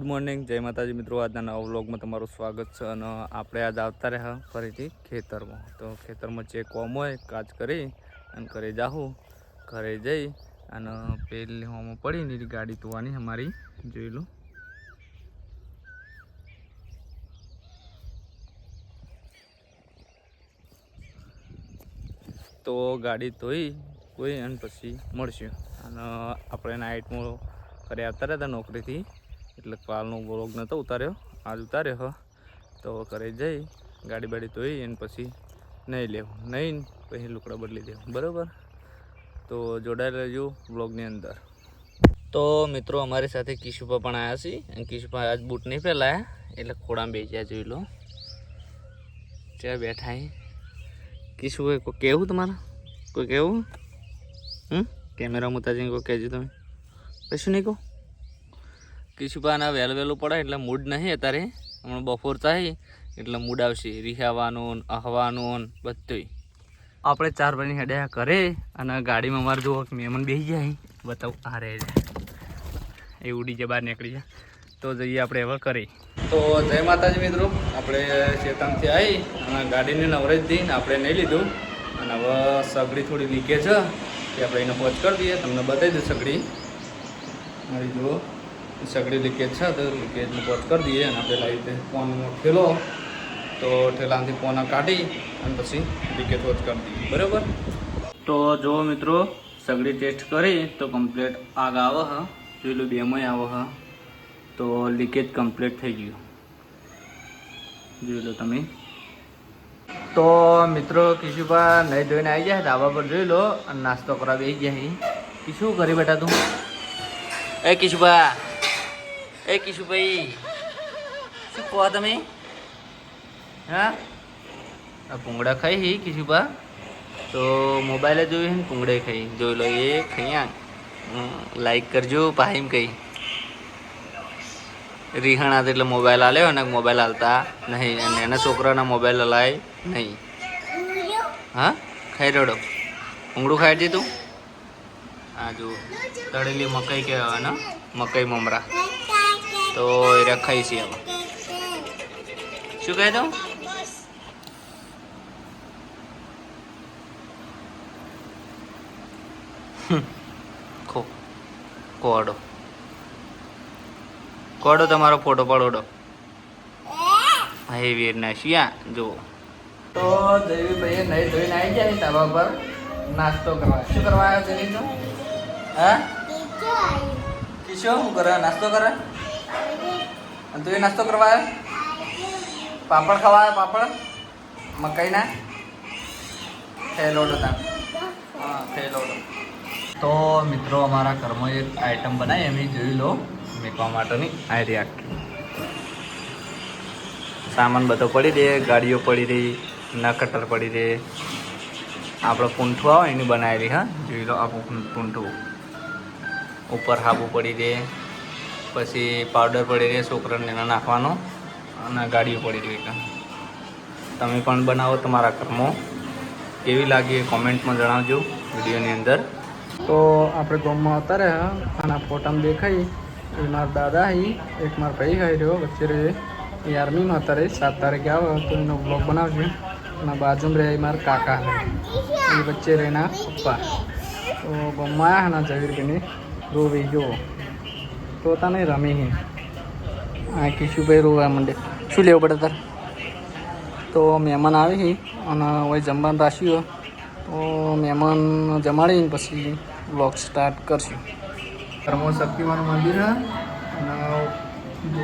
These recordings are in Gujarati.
ગુડ મોર્નિંગ, જય માતાજી મિત્રો। આજના નવા વ્લોગમાં તમારું સ્વાગત છે। અને આપણે આજ આવતા રહ્યા ફરીથી ખેતરમાં। તો ખેતરમાં જે કોમ હોય કાજ કરી અને ઘરે જાઉં। ઘરે જઈ અને પેલી હોમાં પડી ગાડી ધોવાની અમારી જોઈ લો। તો ગાડી ધોઈ કોઈ અને પછી મળશું। અને આપણે નાઇટમાં ઘરે આવતા રહ્યા હતા નોકરીથી, એટલે કાલનો વ્લોગ નહોતો ઉતાર્યો, આજ ઉતાર્યો હ। તો ઘરે જઈ ગાડી બાડી ધોઈ અને પછી નહીં લેવું, નહીં પછી લુકડા બદલી દેવું, બરાબર। તો જોડાયેલા રહેજો વ્લોગની અંદર। તો મિત્રો અમારી સાથે કિશુપા પણ આવ્યા છે, અને કિશુપા આજ બૂટ નહીં પહેલાયા એટલે ખોડામાં બેસ્યા જોઈ લો। ત્યાં બેઠા કિશુભાઈ કોઈ કહેવું તમારે? કોઈ કહેવું? કેમેરા મુતાજીને કોઈ કહેજો તમે, કશું નહીં કહો। કિશુભાના વહેલું પડે એટલે મૂડ નહીં અત્યારે, હમણાં બપોર થાય એટલે મૂડ આવશે, રિહાવાનું અહવાનું બધું। આપણે 4 ભાઈની હેડ્યા કરે અને ગાડીમાં અમારે જુઓ મહેમાન બેસી જાય, બતાવું આ રે એ ઉડી જાય, બહાર નીકળી જાય। તો જઈએ આપણે હવે કરી। તો જય માતાજી મિત્રો, આપણે ચેતનથી આવી અને ગાડીને નવરેજ દઈને આપણે નહીં લીધું, અને હવે સગડી થોડી લીકેજ છે એ આપણે એને પોચ કરી દઈએ, તમને બતાવી દઉં સગડી મારી જુઓ। સગડી લીકેજ છે તો લીકેજને પોચ કરી દઈએ, અને આપણે લાવી રીતે ફોનનો ઠેલો, તો ઠેલામાંથી ફોન કાઢી અને પછી લીકેજ પોચ કરી દઈએ, બરાબર। તો જુઓ મિત્રો, સગડી ટેસ્ટ કરી તો કમ્પ્લીટ આગ આવે હ, જોઈ લો, બેમાંય આવે હ। તો લીકેજ કમ્પ્લીટ થઈ ગયું, જોઈ લો તમે। તો મિત્રો કિશુભા નહીં ધોઈને આવી જાય ધાબા પર, જોઈ લો, અને નાસ્તો કરવા બેસી ગયા। કિશુ કરી બેટા તું? એ કિશુભા, એ કિશુભાઈ શું કહો તમે? હા, આ ભૂંગળા ખાઈ કિશુભા, તો મોબાઈલે જોયું ને ભૂંગળે ખાઈ, જોઈ લો, એ ખાઈ લાઈક કરજો પાહીમ કઈ રીહણા એટલે મોબાઈલ આલ્યો અને મોબાઈલ હાલતા નહીં, અને એના છોકરાના મોબાઈલ હલાય નહીં। હા, ખાઈ રડો, ભૂંગળું ખાઈ દીધું। આ જુઓ તળેલી મકાઈ કહેવાય ને, મકાઈ મમરા, તો એ રખાઈ છે હવે। શું કહે દઉં? કોડો કોડો તમારો ફોટો પડોડો, હે વીર ના શિયા જુઓ। તો જયવીભાઈ નહીં ધોઈને આવી જાય ધાબા પર નાસ્તો કરવા। શું કરવા આવ્યો છે તો? હા, કિશો શું કરે? નાસ્તો કરે? અને તું એ નાસ્તો કરવા આવ્યો? પાપડ ખાવા આવ્યો? પાપડ મકાઈના ખેલોડો તા? હા, ખેલોડો। તો મિત્રો અમારા ઘરમાં એક આઈટમ બનાવી, એમ જોઈ લો, મેકવા માટેની આયરી આખી સામાન બધો પડી રહે, ગાડીઓ પડી રહી, ના કટર પડી રહે, આપણે પૂંઠું આવે એની બનાવેલી। હા, જોઈ લો, આ પૂંઠું ઉપર હાબુ પડી રહે, પછી પાવડર પડી રહે છોકરાને એના નાખવાનો, અને ગાડીઓ પડી રહી। તમે પણ બનાવો તમારા ઘરમાં, કેવી લાગી એ કોમેન્ટમાં જણાવજો વિડીયોની અંદર। તો આપણે ગામમાં આવતા રહ્યા, આના ફોટામાં દેખાઈ એ મારા દાદા હી, એક મારા ભાઈ ખાઈ રહ્યો વચ્ચે રહે, એ આર્મીમાં હતા રે, 7 તારીખે આવે તો એનો બ્લોગ બનાવશે। અને બાજુમાં રહે મારા કાકા, એ વચ્ચે રહેના પપ્પા। તો ગામમાં આવ્યા ના ઝવીરભાઈને રોવી જુઓ, તો તને રમી આ કિશુભાઈ રોવા માંડે। શું લેવું પડે તારે? તો મહેમાન આવી છે અને હવે જમવાનું રાખ્યું, તો મહેમાન જમાડીને પછી બ્લોગ સ્ટાર્ટ કરશું। ઘરમાં શક્તિમાનું મંદિર છે, અને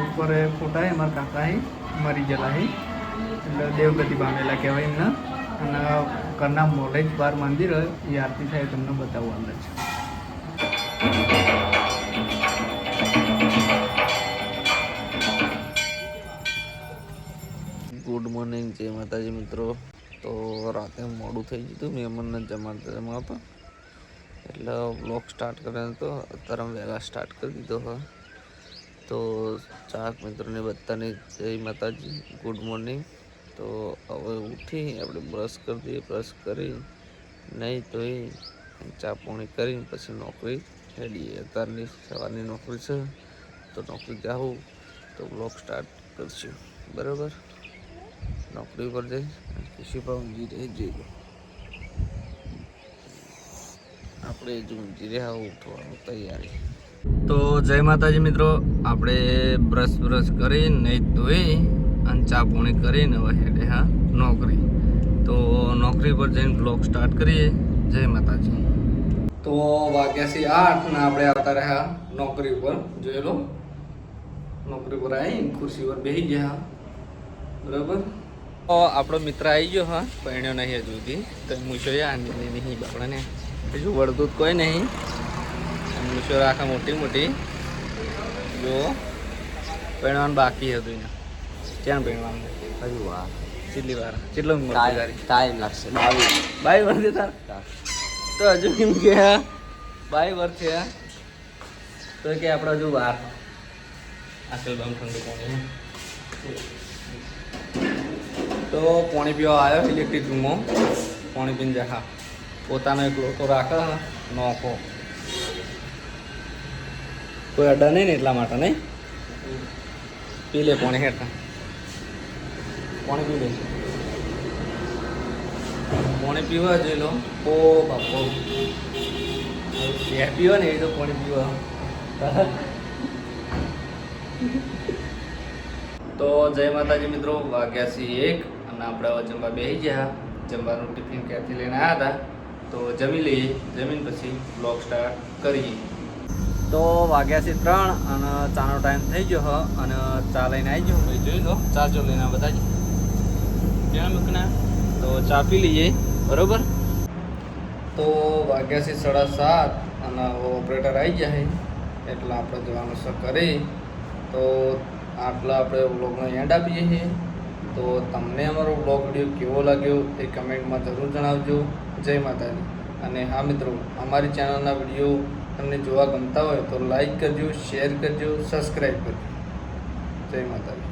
ઉપર ફોટા છે મારા કાકા મરી ગયેલા છે, એટલે દેવગતિ પામેલા કહેવાય એમને। અને ઘરના મોઢે જ બહાર મંદિર હોય, એ આરતી થાય તમને બતાવવું અંદર છે। ગુડ મોર્નિંગ, જય માતાજી મિત્રો। તો રાતે મોડું થઈ ગયું હતું મહેમાનને જમાડતા, એટલે બ્લોગ સ્ટાર્ટ કર્યો હતો, અત્યારે વહેલા સ્ટાર્ટ કરી દીધો હોય। તો ચાક મિત્રોને બધાને જય માતાજી, ગુડ મોર્નિંગ। તો હવે ઉઠી આપણે બ્રશ કરી દઈએ, બ્રશ કરી નહીં ધોઈ ચા પાણી કરીને પછી નોકરી હેડીએ। અત્યારની સવારની નોકરી છે, તો નોકરી જાઉં તો બ્લોગ સ્ટાર્ટ કરશું બરાબર. નોકરી પર જઈ શિપા ઊંઘી રહી જઈ લો. આપણે જ ઊંઘી રહ્યા ઉઠવાનું તૈયારી. તો જય માતાજી મિત્રો, આપણે બ્રશ કરીને નહીં ધોઈ અને ચા પોણી કરીને હવે હેડે હા નોકરી. તો નોકરી પર જઈને બ્લોગ સ્ટાર્ટ કરીએ. જય માતાજી. તો વાગ્યા છે 8 ને આપણે આવતા રહ્યા નોકરી ઉપર. જોઈ લો, નોકરી પર આવી ખુરશી પર બેસી ગયા બરાબર. તો આપણો મિત્ર આવી ગયો હા, પરણ્યો નહીં હજુ સુધી. તો મૂછો આની નહીં બાપડાને હજુ વળતું કોઈ નહીં. મૂછો રાખા મોટી મોટી. જો પરણવાનું બાકી હતું એને. ક્યાં પરણવાનું હજુ? હા, કેટલી વાર કેટલો ટાઈમ લાગશે? 22 વર્ષે તાર તો હજુ કેમ કે 22 વર્ષ થયા તો કે આપણે હજુ વાર. આસલ બમ ઠંડુ પાણી. તો પાણી પીવા આવ્યો ઇલેક્ટ્રિક રૂમમાં. પાણી પીને જા. પોતાનો એક લોટો રાખે નોખો. કોઈ અડા નહીં ને એટલા માટે નહીં. પી લે પાણી. હેઠા પાણી પી લે. પાણી પીવા જઈ લો. ઓ બાપો પીવા ને એ તો પાણી પીવા. તો જય માતાજી મિત્રો, વાગ્યા છે 1 અને આપણે હવે જમવા બેસી ગયા. જમવાનું ટિફિન ક્યાંથી લઈને આવ્યા હતા તો જમી લઈએ. જમીન પછી બ્લોગ સ્ટાર્ટ કરીએ. તો વાગ્યા છે 3 અને ચાનો ટાઈમ થઈ ગયો હ. અને ચા લઈને આવી ગયો ભાઈ. જોઈ લો ચા જો લઈને બધા જ ક્યાં મૂકના. તો ચા પી લઈએ બરાબર. તો વાગ્યા છે 7:30 અને ઓપરેટર આવી ગયા છે એટલે આપણે જવાનું છે કરી. તો આટલા આપણે વ્લોગનો એન્ડ આપીએ છીએ. તો તમને અમારો વ્લોગ વિડીયો કેવો લાગ્યો એ કમેન્ટમાં જરૂર જણાવજો. જય માતાજી. અને હા મિત્રો, અમારી ચેનલના વિડીયો તમને જોવા ગમતા હોય તો લાઈક કરજો, શેર કરજો, સબસ્ક્રાઈબ કરજો. જય માતાજી.